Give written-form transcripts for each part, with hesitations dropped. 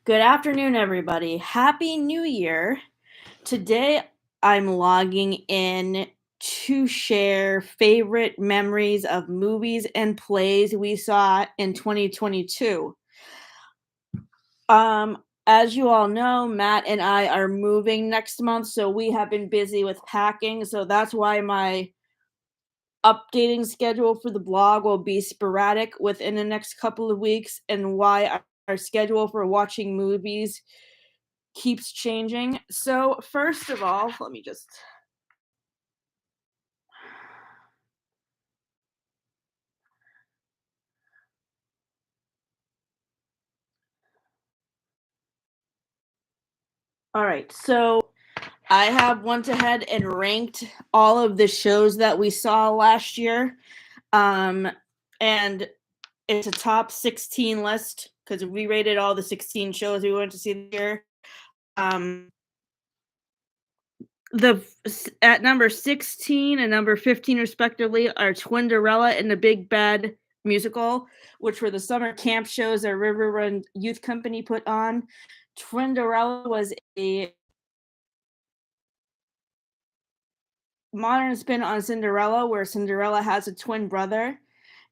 Good afternoon, everybody. Happy New Year. Today, I'm logging in to share favorite memories of movies and plays we saw in 2022. As you all know, Matt and I are moving next month, so we have been busy with packing. So that's why my updating schedule for the blog will be sporadic within the next couple of weeks, and why our schedule for watching movies keeps changing. So, first of all, let me just All right. So, I have went ahead and ranked all of the shows that we saw last year. Um and it's a top 16 list because we rated all the 16 shows we went to see this year. Um at number 16 and number 15 respectively are Twinderella and the Big Bad Musical, which were the summer camp shows that River Run Youth Company put on. Twinderella was a modern spin on Cinderella, where Cinderella has a twin brother.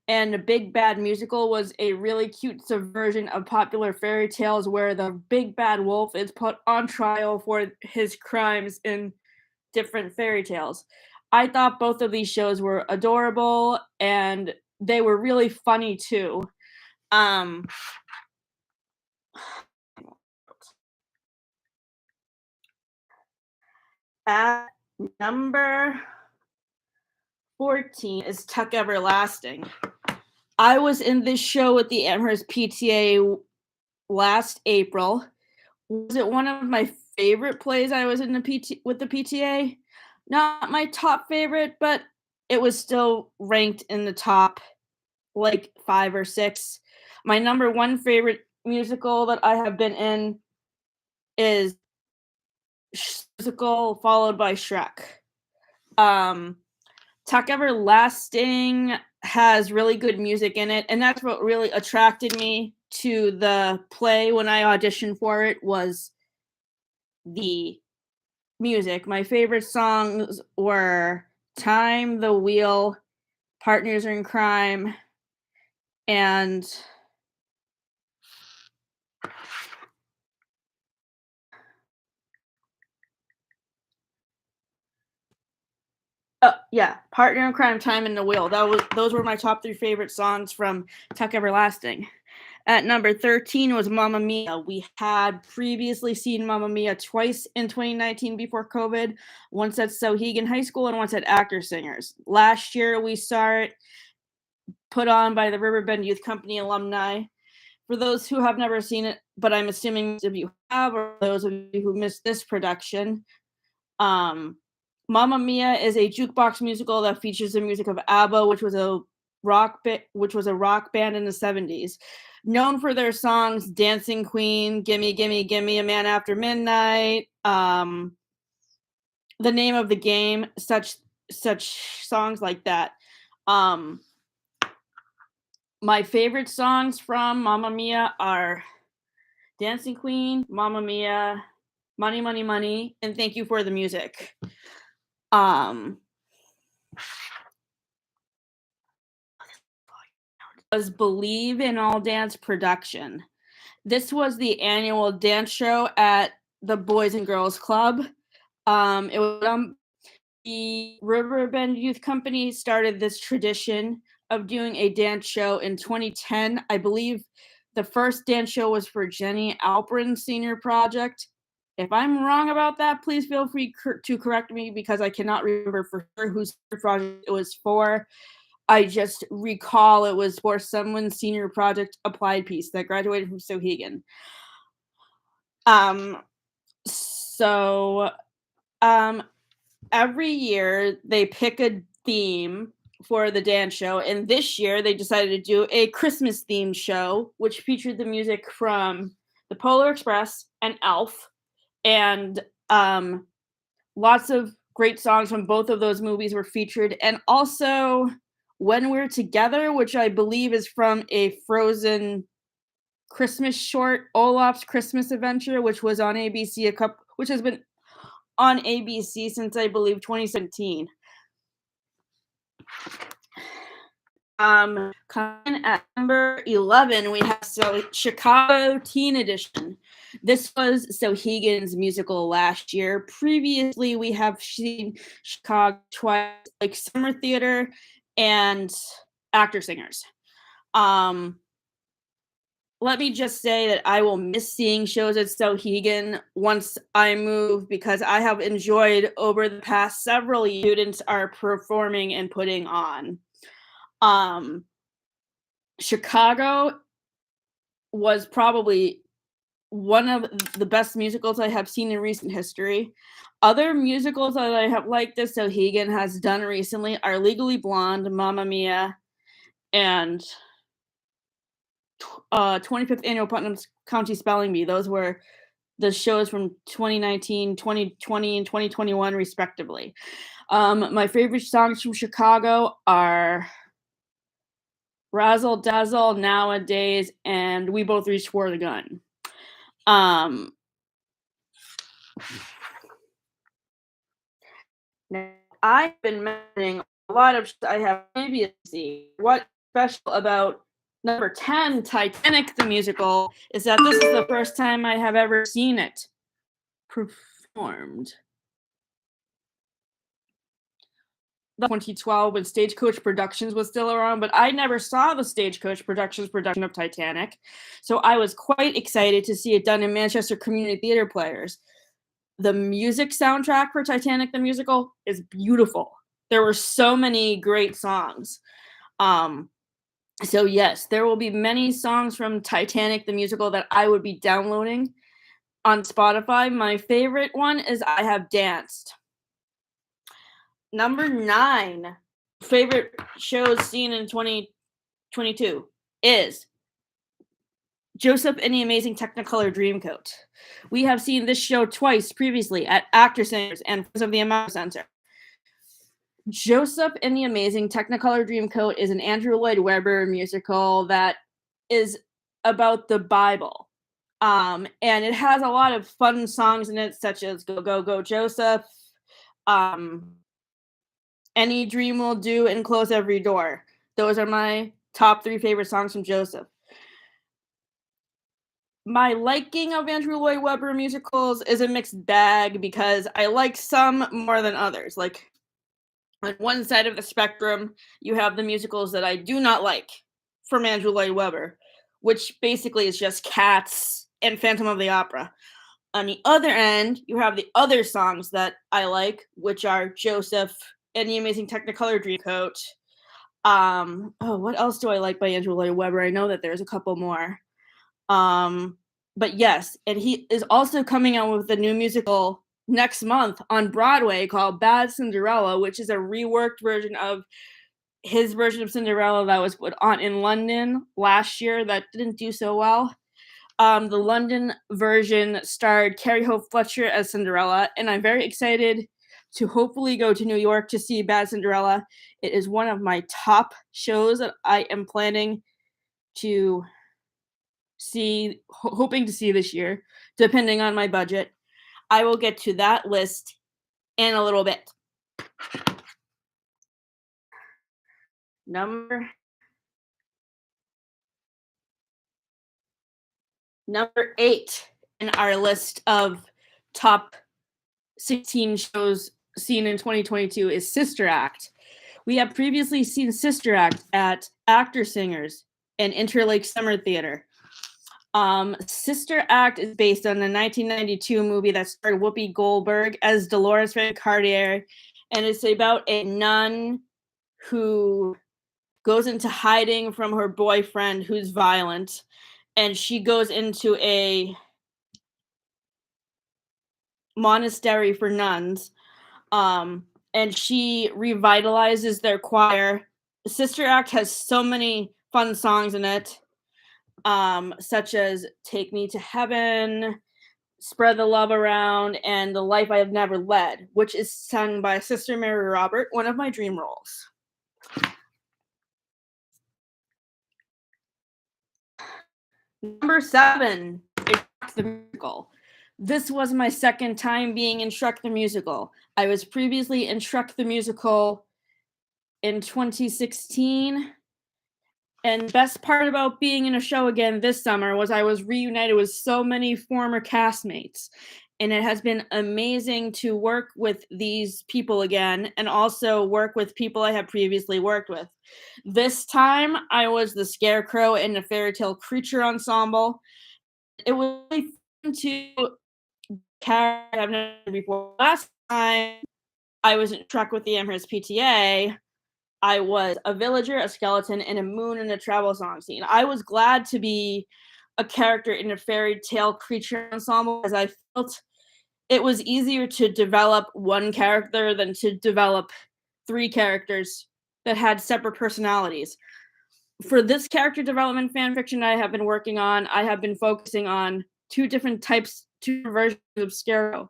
And the Big Bad Musical was a really cute subversion of popular fairy tales where the big bad wolf is put on trial for his crimes in different fairy tales. I thought both of these shows were adorable and they were really funny too. Um at number 14 is Tuck Everlasting. I was in this show with the Amherst PTA last April. Was it one of my favorite plays I was in with the PTA? Not my top favorite, but it was still ranked in the top like 5 or 6. My number 1 favorite musical that I have been in is musical followed by Shrek. Um Tuck Everlasting has really good music in it, and that's what really attracted me to the play when I auditioned for it was the music. My favorite songs were Time, The Wheel, Partners in Crime, and yeah, Partner in Crime, Time, and The Wheel. Those were my top 3 favorite songs from Tuck Everlasting. At number 13 was Mamma Mia. We had previously seen Mamma Mia twice in 2019 before COVID, once at Sohegan High School and once at Actor Singers. Last year, we saw it put on by the Riverbend Youth Company alumni. For those who have never seen it, but I'm assuming most of you have, or those of you who missed this production, Mamma Mia is a jukebox musical that features the music of ABBA, which was a rock band in the 70s. Known for their songs Dancing Queen, Gimme, Gimme, Gimme, A Man After Midnight, The Name of the Game, such songs like that. My favorite songs from Mamma Mia are Dancing Queen, Mamma Mia, Money, Money, Money, and Thank You for the Music. Was Believe in All Dance production. This was the annual dance show at the Boys and Girls Club. It was the Riverbend Youth Company started this tradition of doing a dance show in 2010. I believe the first dance show was for Jenny Alperin's senior project. If I'm wrong about that, please feel free to correct me because I cannot remember for sure whose project it was for. I just recall it was for someone's senior project applied piece that graduated from Sohegan. So every year they pick a theme for the dance show, and this year they decided to do a Christmas themed show, which featured the music from the Polar Express and Elf, and lots of great songs from both of those movies were featured, and also When We're Together, which I believe is from a Frozen Christmas short, Olaf's Christmas Adventure, which was on ABC which has been on ABC since I believe 2017. Coming at number 11, we have Chicago Teen Edition. This was Sohegan's musical last year. Previously, we have seen Chicago twice, like Summer Theater and Actor Singers. Let me just say that I will miss seeing shows at Sohegan once I move, because I have enjoyed over the past several years students are performing and putting on. Chicago was probably one of the best musicals I have seen in recent history. Other musicals that I have liked that Sohegan has done recently are Legally Blonde, Mamma Mia, and 25th Annual Putnam County Spelling Bee. Those were the shows from 2019, 2020, and 2021, respectively. My favorite songs from Chicago are Razzle Dazzle, Nowadays, and We Both Reach for the Gun. Now, I've been mentioning a lot of I have previously. What's special about number 10, Titanic the musical, is that this is the first time I have ever seen it performed. 2012, when Stagecoach Productions was still around, but I never saw the Stagecoach Productions production of Titanic, so I was quite excited to see it done in Manchester Community Theatre Players. The music soundtrack for Titanic the musical is beautiful. There were so many great songs. So yes, there will be many songs from Titanic the musical that I would be downloading on Spotify. My favorite one is I Have Danced. Number 9, favorite shows seen in 2022 is Joseph and the Amazing Technicolor Dreamcoat. We have seen this show twice previously at Actor Singers and Friends of the Amount Center. Joseph and the Amazing Technicolor Dreamcoat is an Andrew Lloyd Webber musical that is about the Bible. And it has a lot of fun songs in it, such as Go, Go, Go, Joseph, Any Dream Will Do, and Close Every Door. Those are my top 3 favorite songs from Joseph. My liking of Andrew Lloyd Webber musicals is a mixed bag, because I like some more than others. Like, on one side of the spectrum, you have the musicals that I do not like from Andrew Lloyd Webber, which basically is just Cats and Phantom of the Opera. On the other end, you have the other songs that I like, which are Joseph and the Amazing Technicolor Dreamcoat. What else do I like by Andrew Lloyd Webber? I know that there's a couple more. But yes, and he is also coming out with a new musical next month on Broadway called Bad Cinderella, which is a reworked version of his version of Cinderella that was put on in London last year that didn't do so well. The London version starred Carrie Hope Fletcher as Cinderella, and I'm very excited to hopefully go to New York to see Bad Cinderella. It is one of my top shows that I am planning to see, hoping to see this year, depending on my budget. I will get to that list in a little bit. Number 8 in our list of top 16 shows seen in 2022 is Sister Act. We have previously seen Sister Act at Actor Singers and Interlake Summer Theater. Sister Act is based on the 1992 movie that starred Whoopi Goldberg as Dolores Van Cartier, and it's about a nun who goes into hiding from her boyfriend who's violent, and she goes into a monastery for nuns, and she revitalizes their choir. Sister Act has so many fun songs in it, such as Take Me to Heaven, Spread the Love Around, and The Life I Have Never Led, which is sung by Sister Mary Robert, one of my dream roles. Number 7 is Shrek the Musical. This was my second time being in Shrek the Musical. I was previously in Shrek the Musical in 2016. And best part about being in a show again this summer was I was reunited with so many former castmates. And it has been amazing to work with these people again and also work with people I have previously worked with. This time I was the Scarecrow in the Fairy Tale Creature Ensemble. It was really fun to character I've never done before. Last time I was in Trek with the Amherst PTA, I was a villager, a skeleton, and a moon in a travel song scene. I was glad to be a character in a fairy tale creature ensemble as I felt it was easier to develop one character than to develop 3 characters that had separate personalities. For this character development fanfiction I have been working on, I have been focusing on 2 versions of Scarecrow.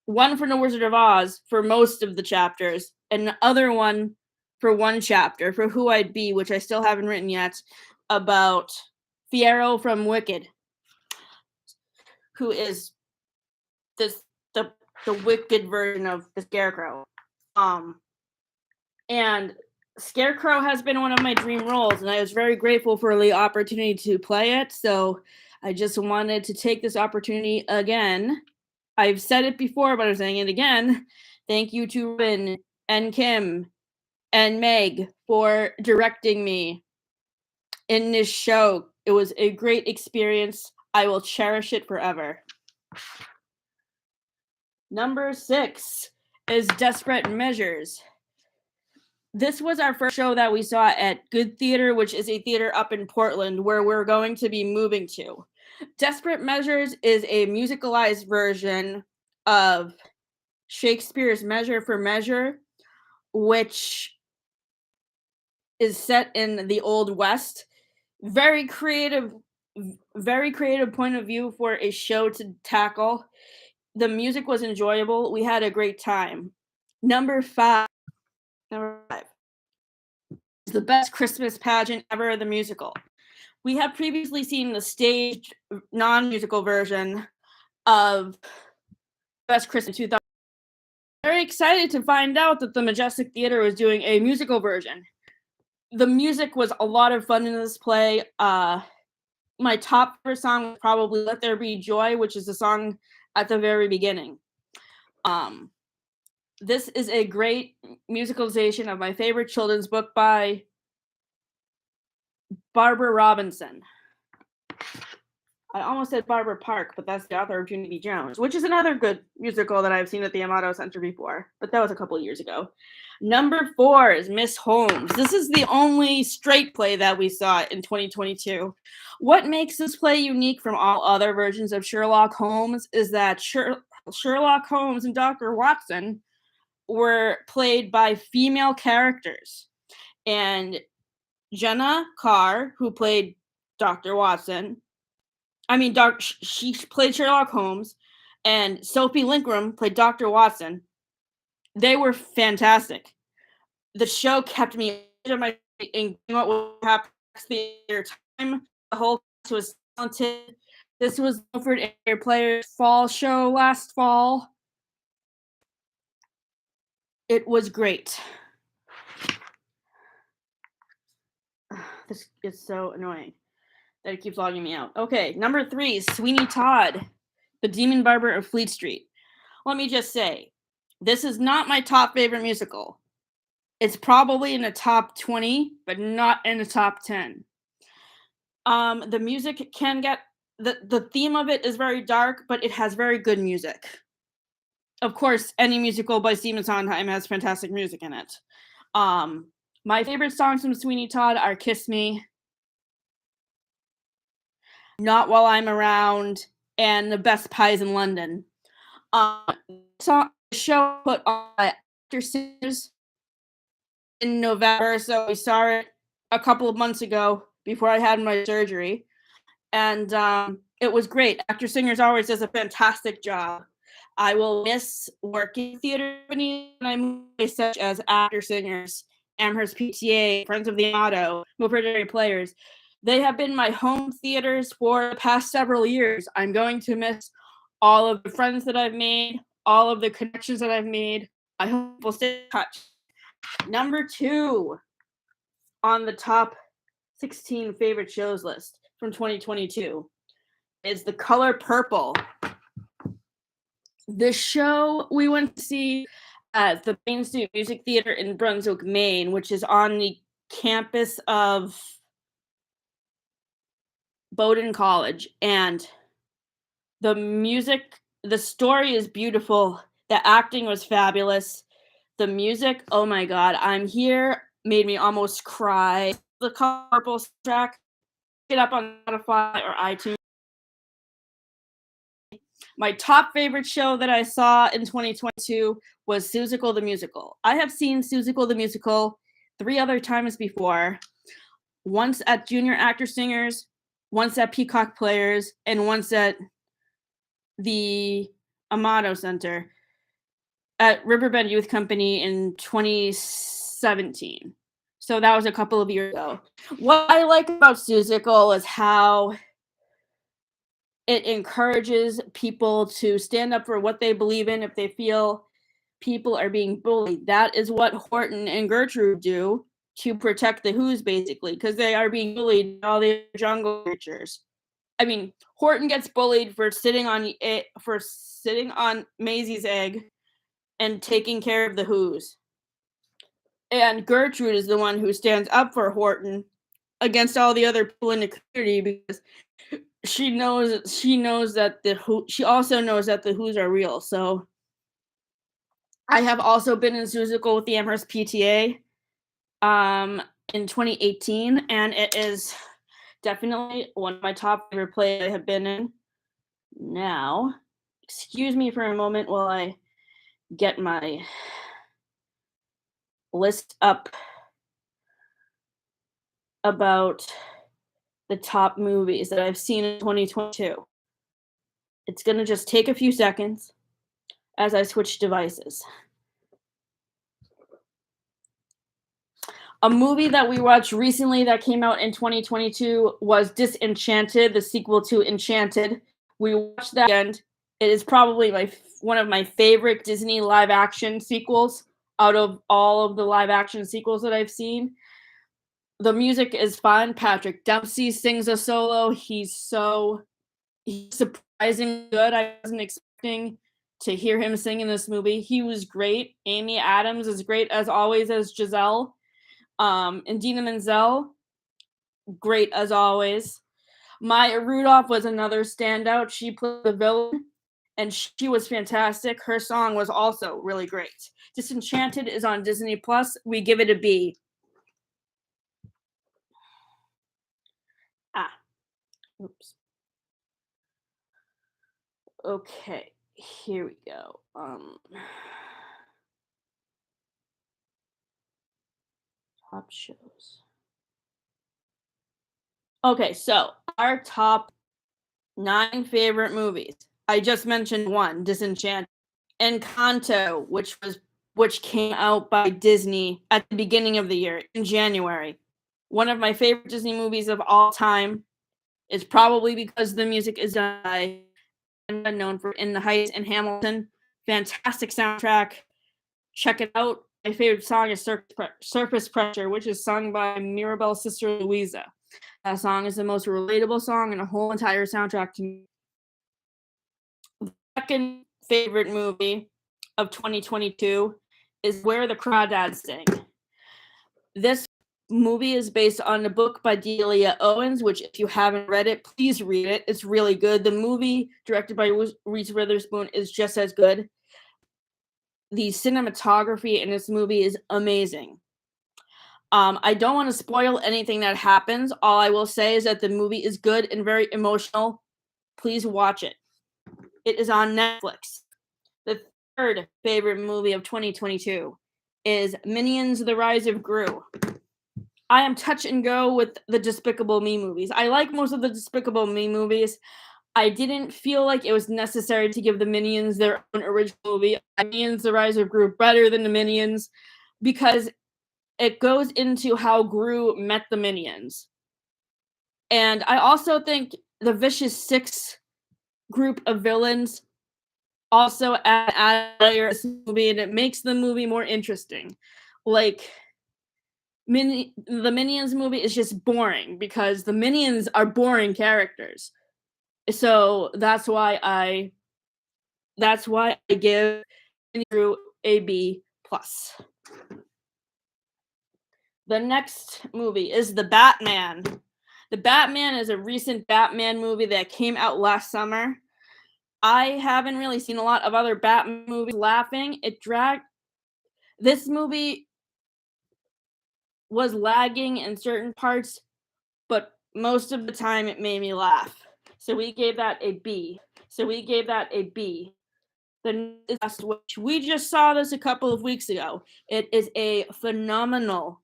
One from The Wizard of Oz for most of the chapters, and the other one for one chapter for Who I'd Be, which I still haven't written yet, about Fiyero from Wicked, who is the Wicked version of the Scarecrow. And Scarecrow has been one of my dream roles, and I was very grateful for the opportunity to play it. So I just wanted to take this opportunity again. I've said it before, but I'm saying it again. Thank you to Ruben and Kim and Meg for directing me in this show. It was a great experience. I will cherish it forever. Number 6 is Desperate Measures. This was our first show that we saw at Good Theater, which is a theater up in Portland where we're going to be moving to. Desperate Measures is a musicalized version of Shakespeare's Measure for Measure, which is set in the Old West. Very creative point of view for a show to tackle. The music was enjoyable. We had a great time. Number 5 is The Best Christmas Pageant Ever, the musical. We have previously seen the staged non-musical version of Best Christmas 2000. Very excited to find out that the Majestic Theater was doing a musical version. The music was a lot of fun in this play. My top favorite song was probably Let There Be Joy, which is the song at the very beginning. This is a great musicalization of my favorite children's book by Barbara Robinson. I almost said Barbara Park, but that's the author of Junie Jones, which is another good musical that I've seen at the Amato Center before, but that was a couple of years ago. Number 4 is Miss Holmes. This is the only straight play that we saw in 2022. What makes this play unique from all other versions of Sherlock Holmes is that Sherlock Holmes and Dr. Watson were played by female characters. And Jenna Carr, who played Dr. Watson, she played Sherlock Holmes, and Sophie Linkram played Dr. Watson. They were fantastic. The show kept me in what would happen the entire time. The whole cast was talented. This was Milford Air Players' fall show last fall. It was great. This is so annoying that it keeps logging me out. Okay, number 3 is Sweeney Todd, the Demon Barber of Fleet Street. Let me just say, this is not my top favorite musical. It's probably in the top 20, but not in the top 10. The music can get the theme of it is very dark, but it has very good music. Of course, any musical by Stephen Sondheim has fantastic music in it. My favorite songs from Sweeney Todd are Kiss Me, Not While I'm Around, and The Best Pies in London. The show put on Actor Singers in November, so we saw it a couple of months ago before I had my surgery. And it was great. Actor Singers always does a fantastic job. I will miss working theater companies and I'm such as Actor Singers, Amherst PTA, Friends of the Amato, Milford Area Players. They have been my home theaters for the past several years. I'm going to miss all of the friends that I've made, all of the connections that I've made. I hope we'll stay in touch. Number 2 on the top 16 favorite shows list from 2022 is The Color Purple. The show we went to see at the Main Street Music Theater in Brunswick, Maine, which is on the campus of Bowdoin College. And the story is beautiful. The acting was fabulous. The music, oh my God, I'm Here made me almost cry. The Color Purple track, get up on Spotify or iTunes. My top favorite show that I saw in 2022 was Seussical the Musical. I have seen Seussical the Musical 3 other times before. Once at Junior Actor Singers, once at Peacock Players, and once at the Amato Center at Riverbend Youth Company in 2017. So that was a couple of years ago. What I like about Seussical is how it encourages people to stand up for what they believe in if they feel people are being bullied. That is what Horton and Gertrude do to protect the Who's, basically, because they are being bullied by all the jungle creatures. I mean, Horton gets bullied for sitting on Maisie's egg and taking care of the Who's. And Gertrude is the one who stands up for Horton against all the other people in the community because she also knows that the Who's are real. So I have also been in Seussical with the Amherst PTA in 2018, and it is definitely one of my top favorite plays I have been in. Now, excuse me for a moment while I get my list up about the top movies that I've seen in 2022. It's going to just take a few seconds as I switch devices. A movie that we watched recently that came out in 2022 was Disenchanted, the sequel to Enchanted. We watched that, and it is probably one of my favorite Disney live-action sequels out of all of the live-action sequels that I've seen. The music is fun. Patrick Dempsey sings a solo. He's surprisingly good. I wasn't expecting to hear him sing in this movie. He was great. Amy Adams is great as always as Giselle. And Dina Menzel, great as always. Maya Rudolph was another standout. She played the villain, and she was fantastic. Her song was also really great. Disenchanted is on Disney Plus. We give it a B. Oops. Okay, here we go. Top shows. Okay, so our top 9 favorite movies. I just mentioned one, Disenchanted. Encanto, which came out by Disney at the beginning of the year in January. One of my favorite Disney movies of all time. Is probably because the music is done by known for In the Heights and Hamilton. Fantastic soundtrack. Check it out. My favorite song is Surface Pressure, which is sung by Mirabelle's sister Louisa. That song is the most relatable song in the whole entire soundtrack to me. The second favorite movie of 2022 is Where the Crawdads Sing. This movie is based on a book by Delia Owens, which if you haven't read it, please read it. It's really good. The movie, directed by Reese Witherspoon, is just as good. The cinematography in this movie is amazing. I don't want to spoil anything that happens. All I will say is that the movie is good and very emotional. Please watch it. It is on Netflix. The third favorite movie of 2022 is Minions: The Rise of Gru. I am touch and go with the Despicable Me movies. I like most of the Despicable Me movies. I didn't feel like it was necessary to give the Minions their own original movie. Minions: The Rise of Gru better than the Minions because it goes into how Gru met the Minions. And I also think the Vicious Six group of villains also add a layer to the movie, and it makes the movie more interesting. Like, the Minions movie is just boring because the Minions are boring characters. So that's why I give through a B plus. The next movie is The Batman. The Batman is a recent Batman movie that came out last summer. I haven't really seen a lot of other Batman movies laughing. This movie was lagging in certain parts, but most of the time it made me laugh. So we gave that a B. The next, which we just saw this a couple of weeks ago. It is a phenomenal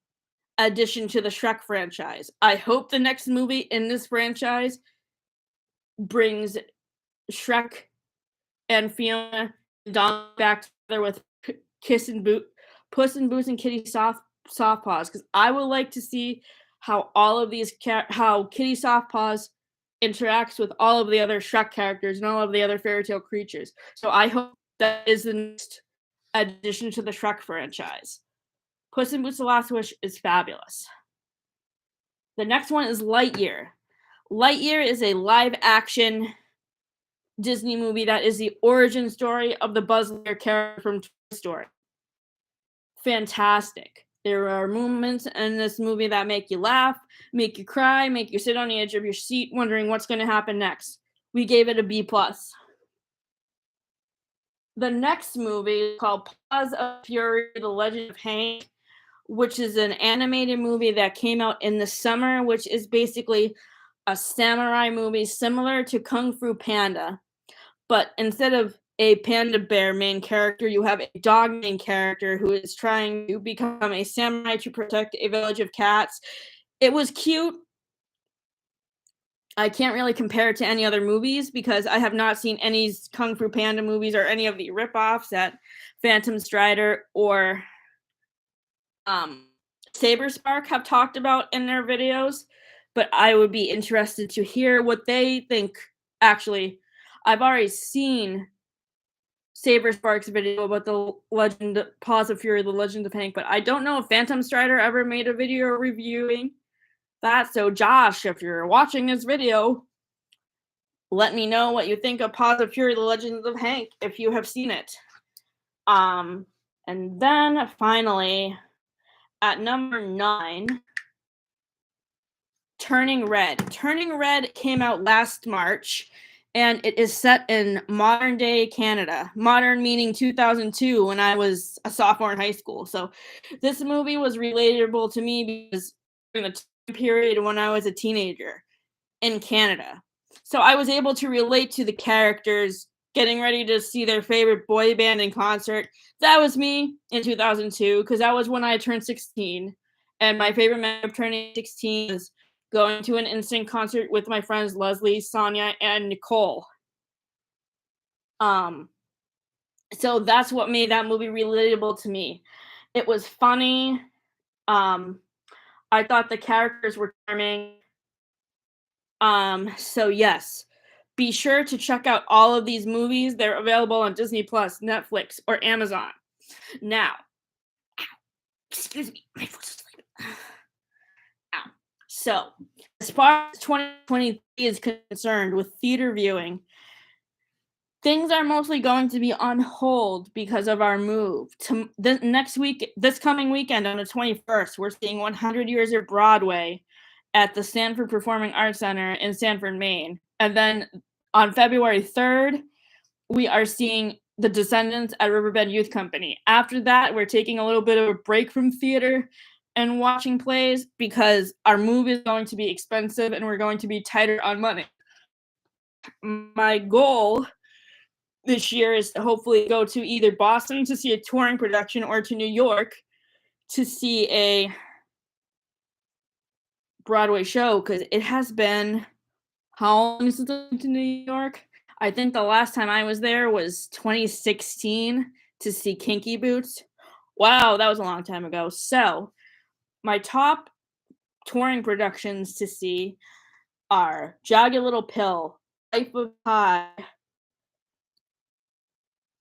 addition to the Shrek franchise. I hope the next movie in this franchise brings Shrek and Fiona and Donald back together with Puss in Boots and Kitty Softpaws, because I would like to see how how Kitty Softpaws interacts with all of the other Shrek characters and all of the other fairy tale creatures. So I hope that is the next addition to the Shrek franchise. Puss in Boots: The Last Wish is fabulous. The next one is Lightyear. Lightyear is a live-action Disney movie that is the origin story of the Buzz Lightyear character from Toy Story. Fantastic. There are moments in this movie that make you laugh, make you cry, make you sit on the edge of your seat wondering what's going to happen next. We gave it a B+. The next movie is called Paws of Fury: The Legend of Hank, which is an animated movie that came out in the summer, which is basically a samurai movie similar to Kung Fu Panda. But instead of a panda bear main character, you have a dog main character who is trying to become a samurai to protect a village of cats. It was cute. I can't really compare it to any other movies because I have not seen any Kung Fu Panda movies or any of the ripoffs that Phantom Strider or Saberspark have talked about in their videos. But I would be interested to hear what they think. Actually, I've already seen Saberspark's video about the Paws of Fury: The Legend of Hank, but I don't know if Phantom Strider ever made a video reviewing that. So Josh, if you're watching this video, let me know what you think of Paws of Fury: The Legend of Hank if you have seen it. And then finally, at number 9, Turning Red. Turning Red came out last March, and it is set in modern day Canada. Modern meaning 2002, when I was a sophomore in high school. So this movie was relatable to me because during the time period when I was a teenager in Canada. So I was able to relate to the characters getting ready to see their favorite boy band in concert. That was me in 2002, because that was when I turned 16. And my favorite memory of turning 16 is going to an NSYNC concert with my friends Leslie, Sonia, and Nicole. So that's what made that movie relatable to me. It was funny. I thought the characters were charming. So yes, be sure to check out all of these movies. They're available on Disney Plus, Netflix, or Amazon. Now, excuse me, my foot's asleep. So, as far as 2023 is concerned with theater viewing, things are mostly going to be on hold because of our move. This coming weekend on the 21st, we're seeing 100 Years of Broadway at the Sanford Performing Arts Center in Sanford, Maine. And then on February 3rd, we are seeing The Descendants at Riverbend Youth Company. After that, we're taking a little bit of a break from theater and watching plays because our move is going to be expensive and we're going to be tighter on money. My goal this year is to hopefully go to either Boston to see a touring production or to New York to see a Broadway show, because it has been, how long since I've been to New York? I think the last time I was there was 2016 to see Kinky Boots. Wow, that was a long time ago. So my top touring productions to see are Jagged Little Pill, Life of Pi,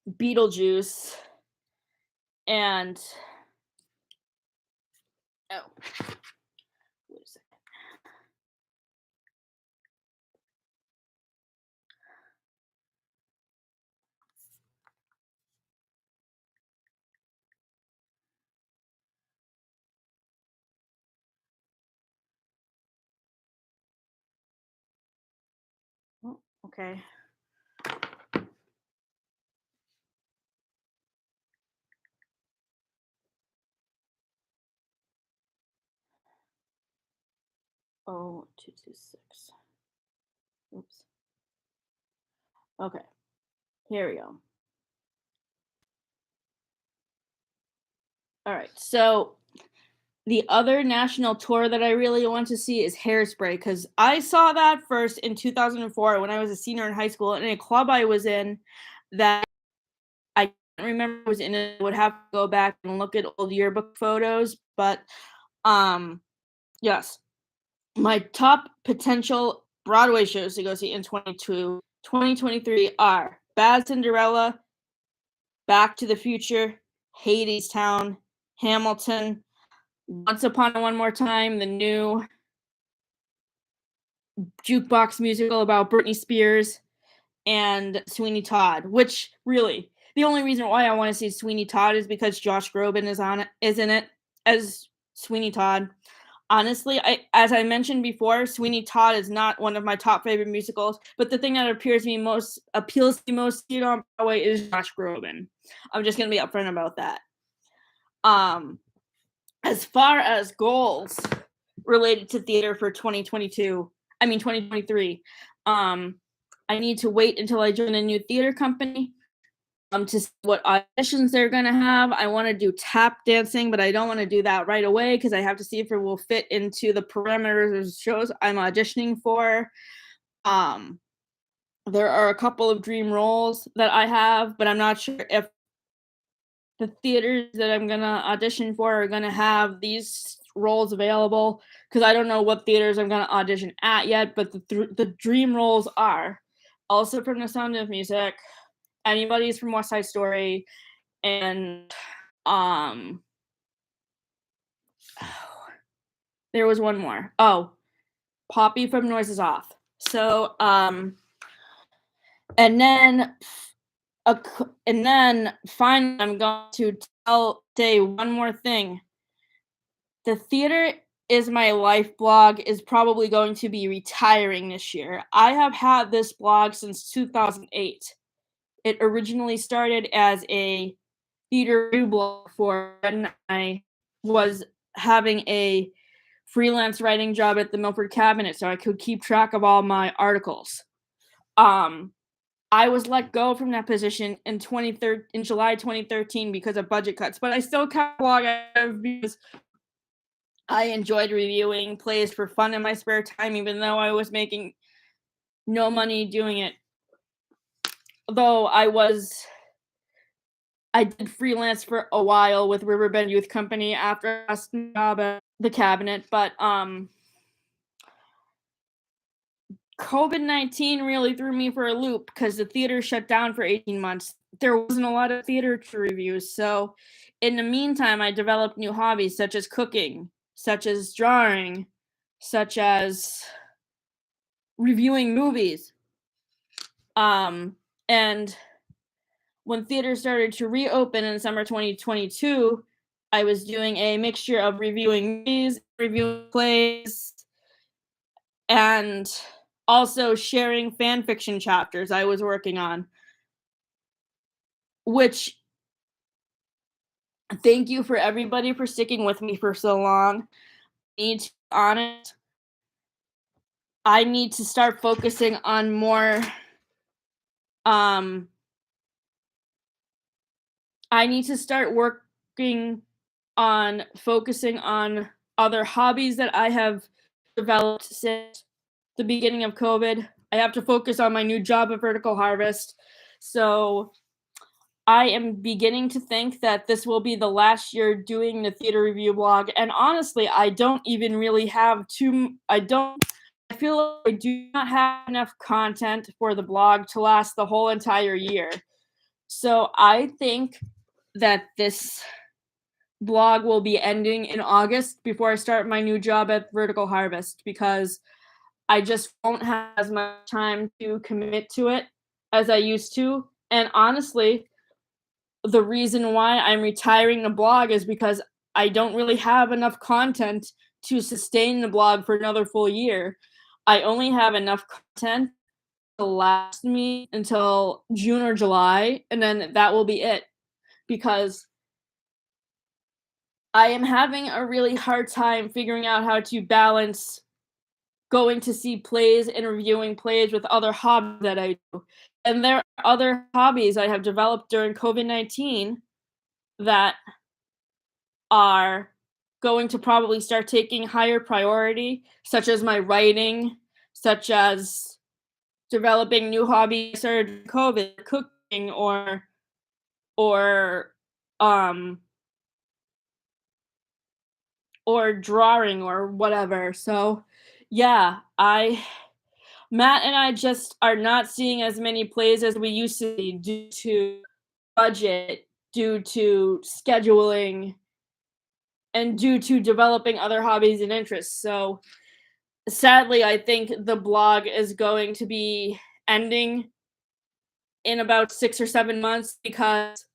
Beetlejuice, and oh, wait a second. Oh, okay. Oh, 226. Oops. Okay, here we go. All right, so the other national tour that I really want to see is Hairspray, because I saw that first in 2004 when I was a senior in high school in a club I was in that I can't remember was in it. I would have to go back and look at old yearbook photos, but yes. My top potential Broadway shows to go see in 2023 are Bad Cinderella, Back to the Future, Hadestown, Hamilton, Once Upon a One More Time, the new jukebox musical about Britney Spears, and Sweeney Todd, which really, the only reason why I want to see Sweeney Todd is because Josh Groban is in it as Sweeney Todd. Honestly, as I mentioned before, Sweeney Todd is not one of my top favorite musicals, but the thing that appeals to me most on Broadway is Josh Groban. I'm just gonna be upfront about that. As far as goals related to theater for 2023, I need to wait until I join a new theater company to see what auditions they're going to have. I want to do tap dancing, but I don't want to do that right away because I have to see if it will fit into the parameters of shows I'm auditioning for. There are a couple of dream roles that I have, but I'm not sure if the theaters that I'm going to audition for are going to have these roles available, because I don't know what theaters I'm going to audition at yet, but the dream roles are also from The Sound of Music, Anybody's from West Side Story, and there was one more. Oh, Poppy from Noises Off. So and then finally I'm going to say one more thing. The Theater is My Life blog is probably going to be retiring this year. I have had this blog since 2008. It originally started as a theater review blog for when I was having a freelance writing job at the Milford Cabinet, so I could keep track of all my articles. I was let go from that position in July 2013 because of budget cuts, but I still kept blogging because I enjoyed reviewing plays for fun in my spare time, even though I was making no money doing it. Though I did freelance for a while with Riverbend Youth Company after I lost my job at the Cabinet, but COVID-19 really threw me for a loop because the theater shut down for 18 months. There wasn't a lot of theater to review, so in the meantime, I developed new hobbies such as cooking, such as drawing, such as reviewing movies. And when theaters started to reopen in summer 2022, I was doing a mixture of reviewing movies, reviewing plays, and also sharing fan fiction chapters I was working on. Which, thank you for everybody for sticking with me for so long. I need to be honest, I need to start focusing on more I need to start working on focusing on other hobbies that I have developed since the beginning of COVID. I have to focus on my new job at Vertical Harvest. So I am beginning to think that this will be the last year doing the theater review blog. And honestly, I don't even really have I feel like I do not have enough content for the blog to last the whole entire year. So I think that this blog will be ending in August before I start my new job at Vertical Harvest, because I just won't have as much time to commit to it as I used to. And honestly, the reason why I'm retiring the blog is because I don't really have enough content to sustain the blog for another full year. I only have enough content to last me until June or July, and then that will be it. Because I am having a really hard time figuring out how to balance going to see plays and reviewing plays with other hobbies that I do. And there are other hobbies I have developed during COVID-19 that are going to probably start taking higher priority, such as my writing, such as developing new hobbies during COVID, cooking or um or drawing or whatever. So yeah, Matt and I just are not seeing as many plays as we used to see due to budget, due to scheduling, and due to developing other hobbies and interests. So sadly, I think the blog is going to be ending in about 6 or 7 months because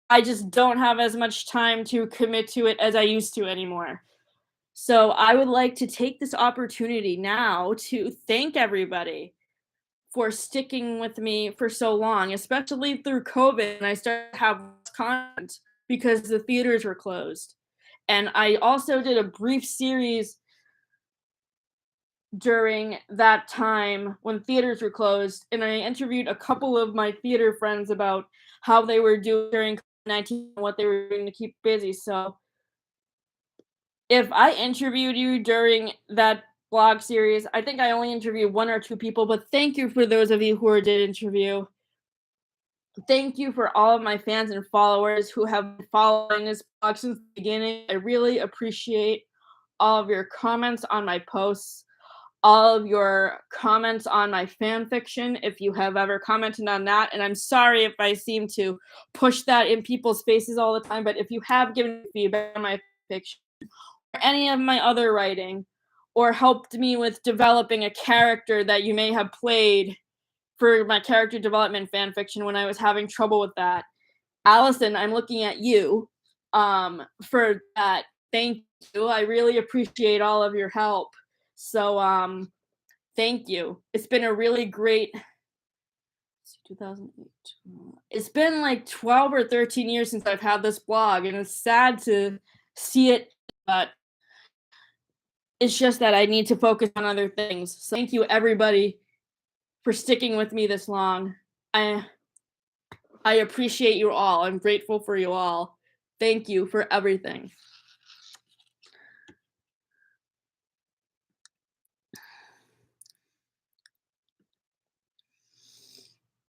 I just don't have as much time to commit to it as I used to anymore. So I would like to take this opportunity now to thank everybody for sticking with me for so long, especially through COVID, and I started to have less content because the theaters were closed. And I also did a brief series during that time when theaters were closed, and I interviewed a couple of my theater friends about how they were doing during COVID-19 and what they were doing to keep busy. So if I interviewed you during that blog series, I think I only interviewed 1 or 2 people, but thank you for those of you who I did interview. Thank you for all of my fans and followers who have been following this blog since the beginning. I really appreciate all of your comments on my posts, all of your comments on my fan fiction, if you have ever commented on that. And I'm sorry if I seem to push that in people's faces all the time, but if you have given me feedback on my fiction or any of my other writing, or helped me with developing a character that you may have played for my character development fan fiction when I was having trouble with that, Allison, I'm looking at you for that. Thank you. I really appreciate all of your help. So thank you. It's been a really great 2008. It's been like 12 or 13 years since I've had this blog, and it's sad to see it, but it's just that I need to focus on other things. So thank you everybody for sticking with me this long. I appreciate you all. I'm grateful for you all. Thank you for everything.